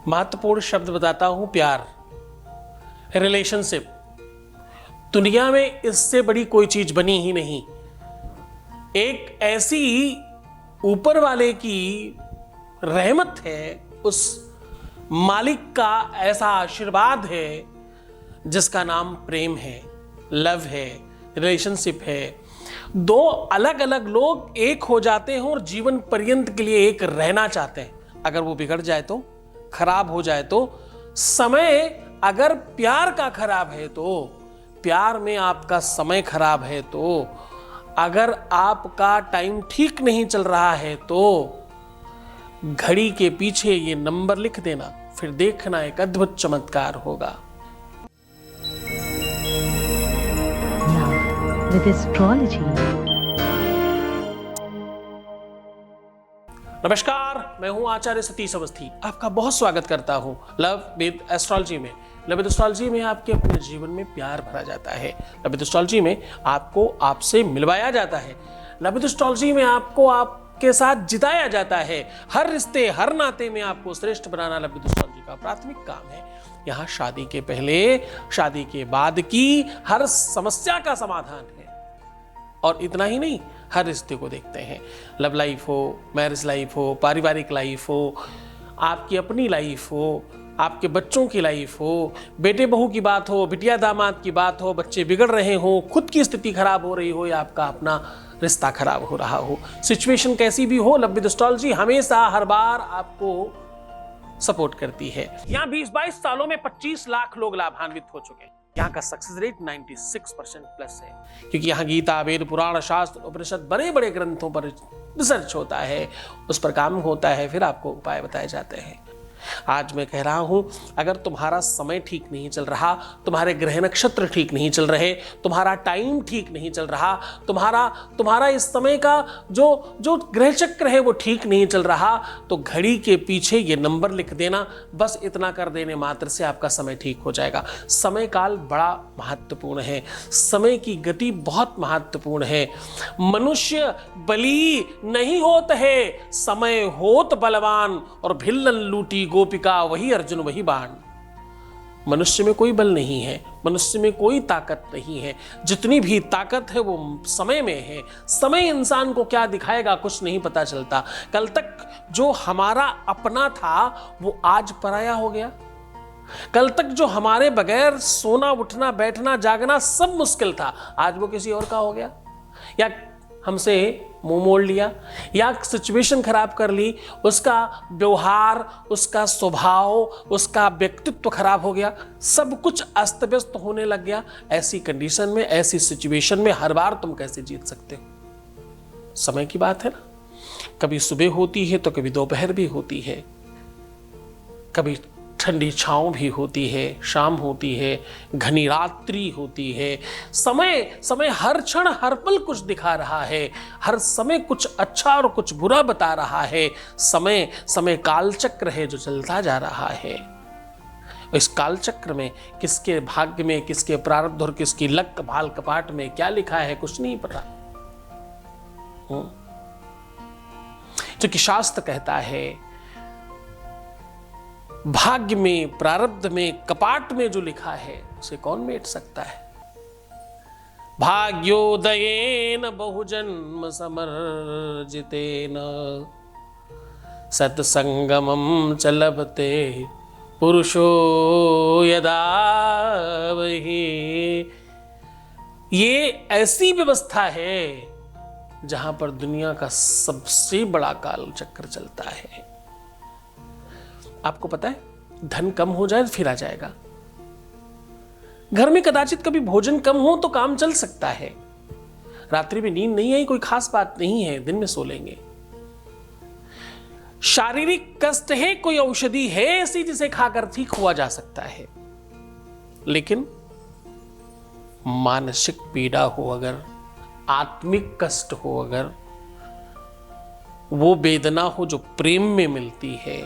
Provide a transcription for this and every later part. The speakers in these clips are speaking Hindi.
महत्वपूर्ण शब्द बताता हूं, प्यार, रिलेशनशिप। दुनिया में इससे बड़ी कोई चीज बनी ही नहीं। एक ऐसी ऊपर वाले की रहमत है, उस मालिक का ऐसा आशीर्वाद है जिसका नाम प्रेम है, लव है, रिलेशनशिप है। दो अलग अलग लोग एक हो जाते हैं और जीवन पर्यंत के लिए एक रहना चाहते हैं। अगर वो बिगड़ जाए तो, खराब हो जाए तो, समय अगर प्यार का खराब है तो, प्यार में आपका समय खराब है तो, अगर आपका टाइम ठीक नहीं चल रहा है तो घड़ी के पीछे ये नंबर लिख देना, फिर देखना एक अद्भुत चमत्कार होगा। With astrology. नमस्कार, मैं हूं आचार्य सतीश अवस्थी। आपका बहुत स्वागत करता हूं लव विद एस्ट्रोलॉजी में। लव विद एस्ट्रोलॉजी में आपके अपने जीवन में प्यार भरा जाता है। लव विद एस्ट्रोलॉजी में आपको आपसे मिलवाया जाता है। लव विद एस्ट्रोलॉजी में आपको आपके साथ जिताया जाता है। हर रिश्ते, हर नाते में आपको श्रेष्ठ बनाना लव विद एस्ट्रोलॉजी का प्राथमिक काम है। यहाँ शादी के पहले, शादी के बाद की हर समस्या का समाधान है। और इतना ही नहीं, हर रिश्ते को देखते हैं। लव लाइफ हो, मैरिज लाइफ हो, पारिवारिक लाइफ हो, आपकी अपनी लाइफ हो, आपके बच्चों की लाइफ हो, बेटे बहू की बात हो, बिटिया दामाद की बात हो, बच्चे बिगड़ रहे हो, खुद की स्थिति खराब हो रही हो या आपका अपना रिश्ता खराब हो रहा हो, सिचुएशन कैसी भी हो, लव विद एस्ट्रोलॉजी हमेशा हर बार आपको सपोर्ट करती है। यहाँ 20-22 सालों में 25 लाख लोग लाभान्वित हो चुके हैं। यहाँ का सक्सेस रेट 96% प्लस है, क्योंकि यहाँ गीता, वेद, पुराण, शास्त्र, उपनिषद, बड़े बड़े ग्रंथों पर रिसर्च होता है, उस पर काम होता है, फिर आपको उपाय बताए जाते हैं। आज मैं कह रहा हूं, अगर तुम्हारा समय ठीक नहीं चल रहा, तुम्हारे ग्रह नक्षत्र ठीक नहीं चल रहे, तुम्हारा टाइम ठीक नहीं चल रहा, तुम्हारा इस समय का जो ग्रह चक्र है वो ठीक नहीं चल रहा, तो घड़ी के पीछे ये नंबर लिख देना। बस इतना कर देने मात्र से आपका समय ठीक हो जाएगा। समय काल बड़ा महत्वपूर्ण है, समय की गति बहुत महत्वपूर्ण है। मनुष्य बली नहीं होत है, समय होत बलवान, और भिल्लन लूटी गोपिका वही अर्जुन वही बाण। मनुष्य में कोई बल नहीं है, मनुष्य में कोई ताकत नहीं है। जितनी भी ताकत है वो समय में है। समय इंसान को क्या दिखाएगा कुछ नहीं पता चलता। कल तक जो हमारा अपना था वो आज पराया हो गया। कल तक जो हमारे बगैर सोना, उठना, बैठना, जागना सब मुश्किल था, आज वो किसी और का हो गया, या हमसे मुंह मोड़ लिया, या सिचुएशन खराब कर ली, उसका व्यवहार, उसका स्वभाव, उसका व्यक्तित्व खराब हो गया, सब कुछ अस्त व्यस्त होने लग गया। ऐसी कंडीशन में, ऐसी सिचुएशन में हर बार तुम कैसे जीत सकते हो? समय की बात है ना। कभी सुबह होती है तो कभी दोपहर भी होती है, कभी ठंडी छांव भी होती है, शाम होती है, घनी रात्रि होती है। समय हर क्षण हर पल कुछ दिखा रहा है, हर समय कुछ अच्छा और कुछ बुरा बता रहा है। समय कालचक्र है जो चलता जा रहा है। इस कालचक्र में किसके भाग्य में, किसके प्रारब्ध और किसकी लक भाल कपाट में क्या लिखा है कुछ नहीं पता। जो कि शास्त्र कहता है, भाग्य में, प्रारब्ध में, कपाट में जो लिखा है उसे कौन मेट सकता है। भाग्योदयेन बहुजन्म समर्जितेन सत्संगमं च लभते पुरुषो यदा वही। ये ऐसी व्यवस्था है जहां पर दुनिया का सबसे बड़ा काल चक्र चलता है। आपको पता है, धन कम हो जाए फिर आ जाएगा। घर में कदाचित कभी भोजन कम हो तो काम चल सकता है। रात्रि में नींद नहीं आई कोई खास बात नहीं है, दिन में सो लेंगे। शारीरिक कष्ट है, कोई औषधि है ऐसी जिसे खाकर ठीक हुआ जा सकता है। लेकिन मानसिक पीड़ा हो अगर, आत्मिक कष्ट हो अगर, वो वेदना हो जो प्रेम में मिलती है,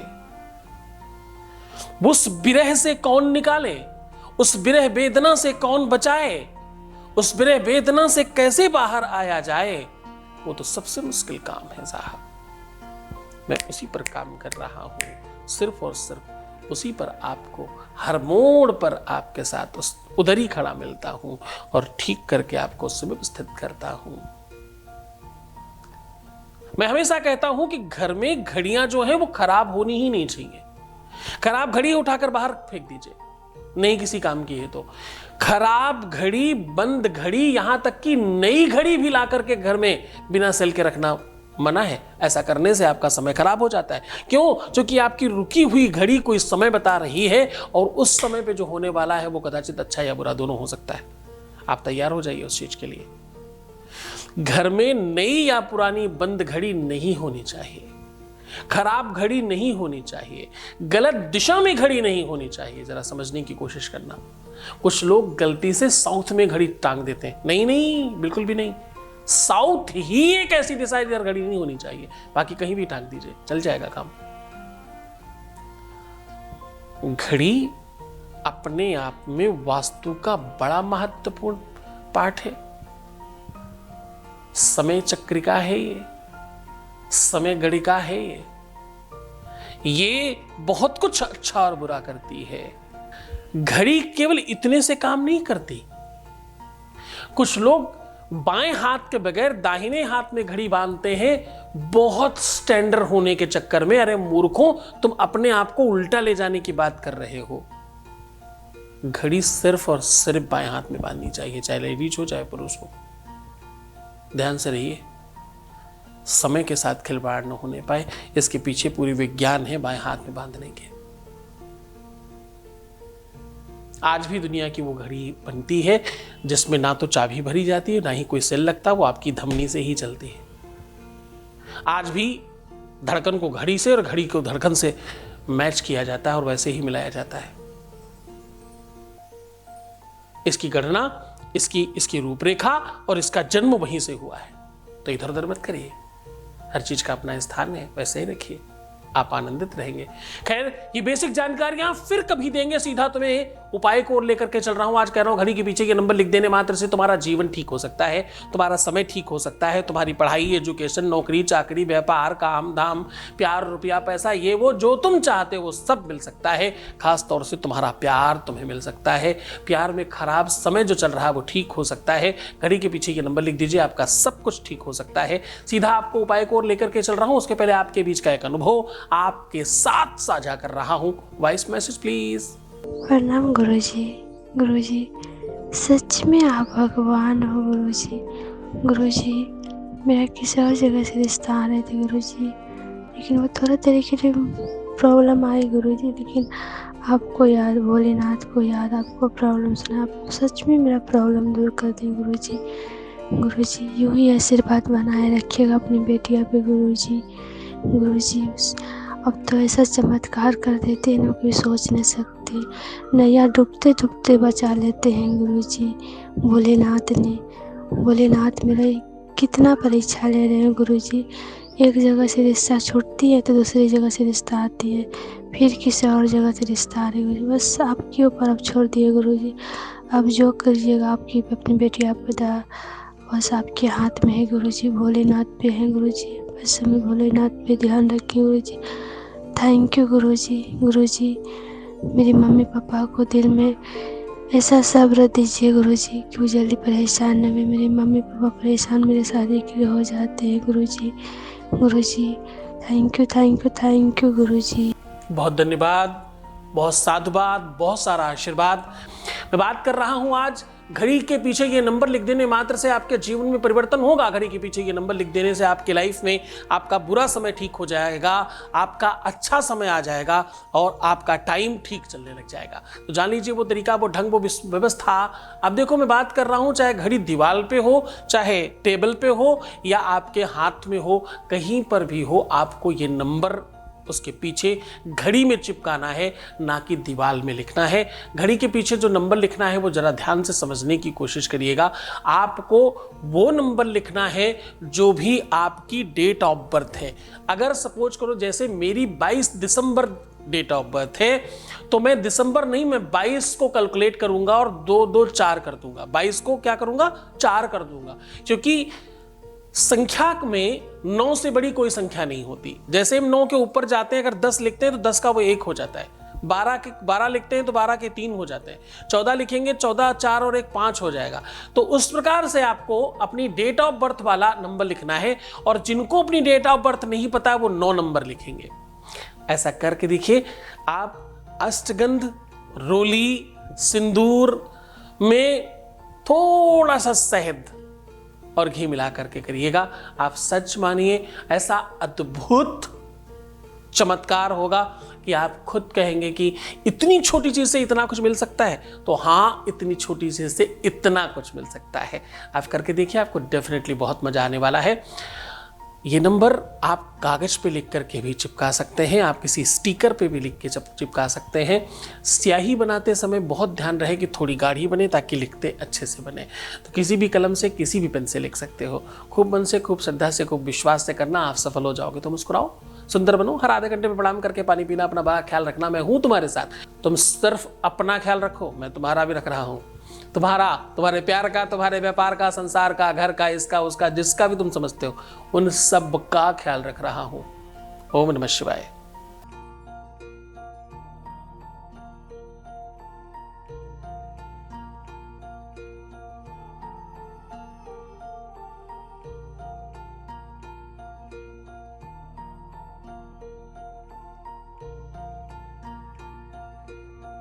उस विरह से कौन निकाले, उस विरह वेदना से कौन बचाए, उस विरह वेदना से कैसे बाहर आया जाए, वो तो सबसे मुश्किल काम है साहब। मैं उसी पर काम कर रहा हूं, सिर्फ और सिर्फ उसी पर आपको हर मोड़ पर आपके साथ उधर ही खड़ा मिलता हूं और ठीक करके आपको सुव्यवस्थित करता हूं। मैं हमेशा कहता हूं कि घर में घड़ियां जो है वो खराब होनी ही नहीं चाहिए। खराब घड़ी उठाकर बाहर फेंक दीजिए, नहीं किसी काम की है तो। खराब घड़ी, बंद घड़ी, यहां तक कि नई घड़ी भी ला करके घर में बिना सेल के रखना मना है। ऐसा करने से आपका समय खराब हो जाता है। क्यों? क्योंकि आपकी रुकी हुई घड़ी कोई समय बता रही है और उस समय पे जो होने वाला है वो कदाचित अच्छा या बुरा दोनों हो सकता है। आप तैयार हो जाइए उस चीज के लिए। घर में नई या पुरानी बंद घड़ी नहीं होनी चाहिए, खराब घड़ी नहीं होनी चाहिए, गलत दिशा में घड़ी नहीं होनी चाहिए। जरा समझने की कोशिश करना। कुछ लोग गलती से साउथ में घड़ी टांग देते हैं। नहीं नहीं, बिल्कुल भी नहीं। साउथ ही एक ऐसी दिशा है जिधर घड़ी नहीं होनी चाहिए, बाकी कहीं भी टांग दीजिए, चल जाएगा काम। घड़ी अपने आप में वास्तु का बड़ा महत्वपूर्ण पार्ट है। समय चक्रिका है ये, समय गणिका है ये बहुत कुछ अच्छा और बुरा करती है। घड़ी केवल इतने से काम नहीं करती। कुछ लोग बाएं हाथ के बगैर दाहिने हाथ में घड़ी बांधते हैं, बहुत स्टैंडर्ड होने के चक्कर में। अरे मूर्खों, तुम अपने आप को उल्टा ले जाने की बात कर रहे हो। घड़ी सिर्फ और सिर्फ बाएं हाथ में बांधनी चाहिए, चाहे लेडीज हो चाहे पुरुष हो। ध्यान से रहिए, समय के साथ खिलवाड़ न होने पाए, इसके पीछे पूरी विज्ञान है बाएं हाथ में बांधने के। आज भी दुनिया की वो घड़ी बनती है जिसमें ना तो चाबी भरी जाती है ना ही कोई सेल लगता, वो आपकी धमनी से ही चलती है। आज भी धड़कन को घड़ी से और घड़ी को धड़कन से मैच किया जाता है और वैसे ही मिलाया जाता है। इसकी गणना, इसकी रूपरेखा और इसका जन्म वहीं से हुआ है। तो इधर उधर मत करिए, हर चीज का अपना स्थान है, वैसे ही रखिए, आप आनंदित रहेंगे। खैर, ये बेसिक जानकारियां फिर कभी देंगे। सीधा तुम्हें उपाय को और लेकर के चल रहा हूं। आज कह रहा हूं घड़ी के पीछे ये नंबर लिख देने मात्र से तुम्हारा जीवन ठीक हो सकता है, तुम्हारा समय ठीक हो सकता है, तुम्हारी पढ़ाई, एजुकेशन, नौकरी, चाकरी, व्यापार, काम धाम, प्यार, रुपया, पैसा, ये वो जो तुम चाहते हो वो सब मिल सकता है। खास तौर से तुम्हारा प्यार तुम्हें मिल सकता है। प्यार में खराब समय जो चल रहा है वो ठीक हो सकता है। घड़ी के पीछे ये नंबर लिख दीजिए, आपका सब कुछ ठीक हो सकता है। सीधा आपको उपाय को और लेकर के चल रहा हूं। उसके पहले आपके बीच का एक अनुभव आपके साथ साझा कर रहा हूं। Voice message please. प्रणाम गुरुजी। गुरुजी, सच में आप भगवान हो गुरुजी। गुरुजी, मेरा किसी और जगह से रिश्ता आ रहे थे गुरुजी, लेकिन वो थोड़ा तरीके से प्रॉब्लम आई गुरुजी। लेकिन आपको याद, भोलेनाथ को याद, आपको प्रॉब्लम सुना, आप सच में मेरा प्रॉब्लम दूर कर दें गुरुजी। गुरुजी, यूं ही आशीर्वाद बनाए रखिएगा अपनी बेटिया पे गुरुजी। गुरुजी, अब तो ऐसा चमत्कार कर देते हैं ना, कोई सोच नहीं सकते। नैया डूबते डूबते बचा लेते हैं गुरुजी। भोलेनाथ मेरा कितना परीक्षा ले रहे हैं गुरुजी। एक जगह से रिश्ता छूटती है तो दूसरी जगह से रिश्ता आती है, फिर किसी और जगह से रिश्ता आ रही है। बस आपके ऊपर अब छोड़ दिए गुरुजी। अब जो करिएगा आपकी अपनी बेटी आप बता, बस आपके हाथ में है गुरुजी। भोलेनाथ पे है गुरुजी, बस हमें भोलेनाथ पे ध्यान रखिए गुरुजी। थैंक यू गुरुजी। गुरुजी, मेरी मम्मी पापा को दिल में ऐसा सब्र दीजिए गुरुजी कि वो जल्दी परेशान न हुए। मेरे मम्मी पापा परेशान मेरे शादी के लिए हो जाते हैं गुरुजी। गुरुजी, थैंक यू गुरुजी। बहुत धन्यवाद, बहुत साधुवाद, बहुत सारा आशीर्वाद। मैं बात कर रहा हूं आज घड़ी के पीछे ये नंबर लिख देने मात्र से आपके जीवन में परिवर्तन होगा। घड़ी के पीछे ये नंबर लिख देने से आपके लाइफ में आपका बुरा समय ठीक हो जाएगा, आपका अच्छा समय आ जाएगा और आपका टाइम ठीक चलने लग जाएगा। तो जान लीजिए वो तरीका, वो ढंग, वो व्यवस्था। अब देखो, मैं बात कर रहा हूं, चाहे घड़ी दीवार पे हो, चाहे टेबल पे हो या आपके हाथ में हो, कहीं पर भी हो, आपको ये नंबर उसके पीछे घड़ी में चिपकाना है, ना कि दीवार में लिखना है। घड़ी के पीछे जो नंबर लिखना है वो जरा ध्यान से समझने की कोशिश करिएगा। आपको वो नंबर लिखना है जो भी आपकी डेट ऑफ बर्थ है। अगर सपोज करो जैसे मेरी 22 दिसंबर डेट ऑफ बर्थ है, तो मैं दिसंबर नहीं, मैं 22 को कैलकुलेट करूंगा और 2 2 4 कर दूंगा। 22 को क्या करूंगा, 4 कर दूंगा, क्योंकि संख्या में 9 से बड़ी कोई संख्या नहीं होती। जैसे हम 9 के ऊपर जाते हैं, अगर 10 लिखते हैं तो 10 का वो 1 हो जाता है। 12 लिखते हैं तो 12 के 3 हो जाते हैं, 14 लिखेंगे 14 4 और 1 5 हो जाएगा। तो उस प्रकार से आपको अपनी डेट ऑफ बर्थ वाला नंबर लिखना है, और जिनको अपनी डेट ऑफ बर्थ नहीं पता है वो 9 नंबर लिखेंगे। ऐसा करके देखिए, आप अष्टगंध, रोली, सिंदूर में थोड़ा सा शहद और घी मिला करके करिएगा। आप सच मानिए, ऐसा अद्भुत चमत्कार होगा कि आप खुद कहेंगे कि इतनी छोटी चीज से इतना कुछ मिल सकता है। तो हाँ, इतनी छोटी चीज से इतना कुछ मिल सकता है। आप करके देखिए, आपको डेफिनेटली बहुत मजा आने वाला है। ये नंबर आप कागज पे लिख करके भी चिपका सकते हैं, आप किसी स्टिकर पे भी लिख के चिपका सकते हैं। स्याही बनाते समय बहुत ध्यान रहे कि थोड़ी गाढ़ी बने, ताकि लिखते अच्छे से बने। तो किसी भी कलम से, किसी भी पेन से लिख सकते हो। खूब मन से, खूब श्रद्धा से, खूब विश्वास से करना, आप सफल हो जाओगे। तो मुस्कुराओ, सुंदर बनो, हर आधे घंटे में प्रणाम करके पानी पीना, अपना बड़ा ख्याल रखना। मैं हूं तुम्हारे साथ, तुम सिर्फ अपना ख्याल रखो, मैं तुम्हारा भी रख रहा हूं। तुम्हारे प्यार का, तुम्हारे व्यापार का, संसार का, घर का, इसका उसका, जिसका भी तुम समझते हो, उन सब का ख्याल रख रहा हूं। ओम नमः शिवाय।